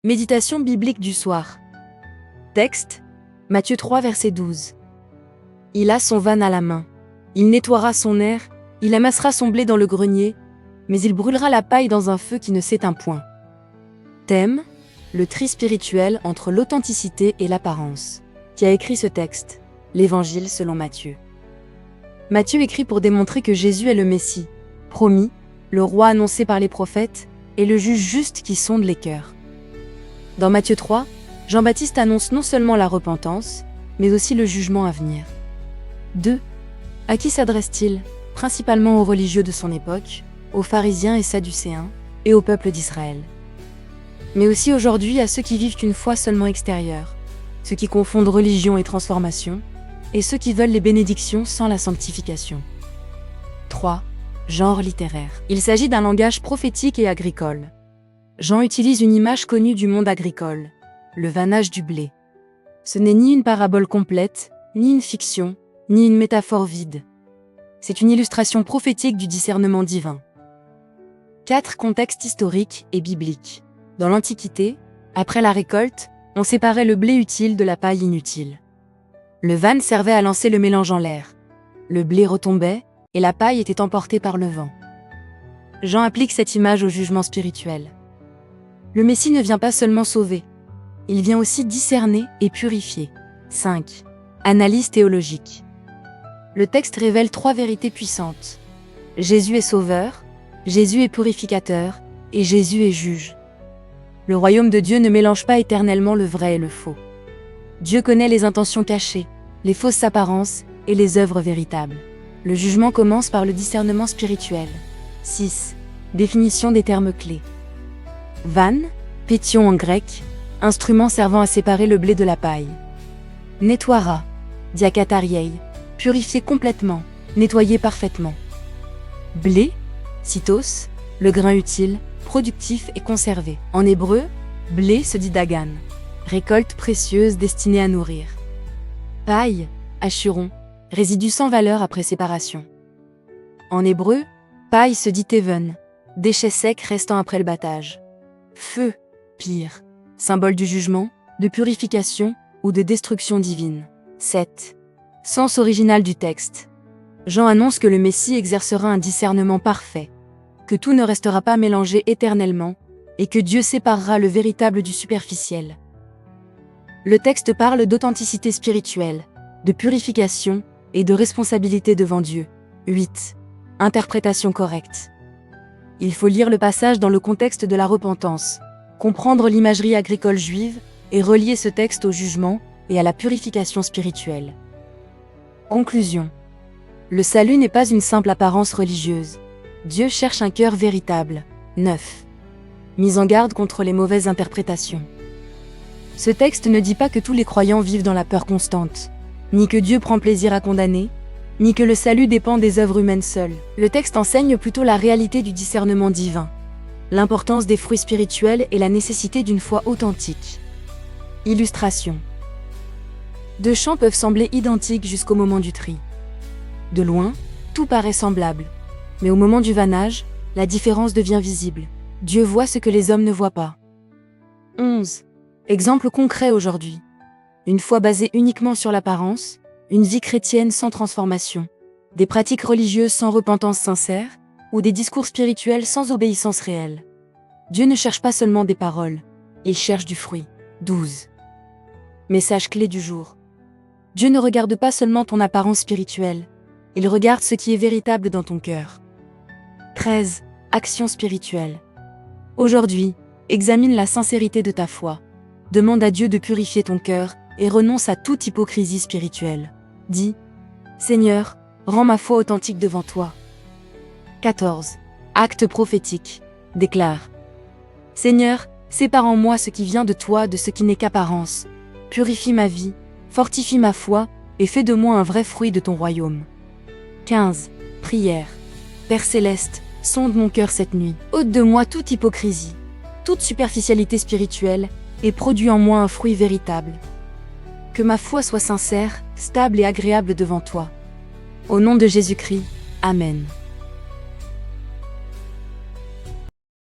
Méditation biblique du soir. Texte, Matthieu 3, verset 12. Il a son van à la main. Il nettoiera son aire, il amassera son blé dans le grenier, mais il brûlera la paille dans un feu qui ne s'éteint point. Thème, le tri spirituel entre l'authenticité et l'apparence. Qui a écrit ce texte? L'Évangile selon Matthieu. Matthieu écrit pour démontrer que Jésus est le Messie, promis, le roi annoncé par les prophètes, et le juge juste qui sonde les cœurs. Dans Matthieu 3, Jean-Baptiste annonce non seulement la repentance, mais aussi le jugement à venir. 2. À qui s'adresse-t-il? Principalement aux religieux de son époque, aux pharisiens et sadducéens, et au peuple d'Israël. Mais aussi aujourd'hui à ceux qui vivent une foi seulement extérieure, ceux qui confondent religion et transformation, et ceux qui veulent les bénédictions sans la sanctification. 3. Genre littéraire. Il s'agit d'un langage prophétique et agricole. Jean utilise une image connue du monde agricole, le vanage du blé. Ce n'est ni une parabole complète, ni une fiction, ni une métaphore vide. C'est une illustration prophétique du discernement divin. 4. Contexte historique et biblique. Dans l'Antiquité, après la récolte, on séparait le blé utile de la paille inutile. Le van servait à lancer le mélange en l'air. Le blé retombait et la paille était emportée par le vent. Jean applique cette image au jugement spirituel. Le Messie ne vient pas seulement sauver, il vient aussi discerner et purifier. 5. Analyse théologique. Le texte révèle 3 vérités puissantes. Jésus est sauveur, Jésus est purificateur, et Jésus est juge. Le royaume de Dieu ne mélange pas éternellement le vrai et le faux. Dieu connaît les intentions cachées, les fausses apparences et les œuvres véritables. Le jugement commence par le discernement spirituel. 6. Définition des termes clés. Van, pétion en grec, instrument servant à séparer le blé de la paille. Nettoiera, diakatariei, purifier complètement, nettoyer parfaitement. Blé, cytos, le grain utile, productif et conservé. En hébreu, blé se dit dagan, récolte précieuse destinée à nourrir. Paille, achuron, résidu sans valeur après séparation. En hébreu, paille se dit teven, déchet sec restant après le battage. Feu, pire, symbole du jugement, de purification ou de destruction divine. 7. Sens original du texte. Jean annonce que le Messie exercera un discernement parfait, que tout ne restera pas mélangé éternellement, et que Dieu séparera le véritable du superficiel. Le texte parle d'authenticité spirituelle, de purification et de responsabilité devant Dieu. 8. Interprétation correcte. Il faut lire le passage dans le contexte de la repentance, comprendre l'imagerie agricole juive et relier ce texte au jugement et à la purification spirituelle. Conclusion. Le salut n'est pas une simple apparence religieuse. Dieu cherche un cœur véritable. 9. Mise en garde contre les mauvaises interprétations. Ce texte ne dit pas que tous les croyants vivent dans la peur constante, ni que Dieu prend plaisir à condamner, ni que le salut dépend des œuvres humaines seules. Le texte enseigne plutôt la réalité du discernement divin, l'importance des fruits spirituels et la nécessité d'une foi authentique. Illustration. 2 champs peuvent sembler identiques jusqu'au moment du tri. De loin, tout paraît semblable, mais au moment du vanage, la différence devient visible. Dieu voit ce que les hommes ne voient pas. 11. Exemple concret aujourd'hui. Une foi basée uniquement sur l'apparence, une vie chrétienne sans transformation, des pratiques religieuses sans repentance sincère, ou des discours spirituels sans obéissance réelle. Dieu ne cherche pas seulement des paroles, il cherche du fruit. 12. Message clé du jour. Dieu ne regarde pas seulement ton apparence spirituelle, il regarde ce qui est véritable dans ton cœur. 13. Action spirituelle. Aujourd'hui, examine la sincérité de ta foi. Demande à Dieu de purifier ton cœur et renonce à toute hypocrisie spirituelle. Dis, Seigneur, rends ma foi authentique devant toi. 14. Acte prophétique. Déclare. Seigneur, sépare en moi ce qui vient de toi de ce qui n'est qu'apparence. Purifie ma vie, fortifie ma foi, et fais de moi un vrai fruit de ton royaume. 15. Prière. Père céleste, sonde mon cœur cette nuit. Ôte de moi toute hypocrisie, toute superficialité spirituelle, et produis en moi un fruit véritable. Que ma foi soit sincère, stable et agréable devant toi. Au nom de Jésus-Christ, Amen.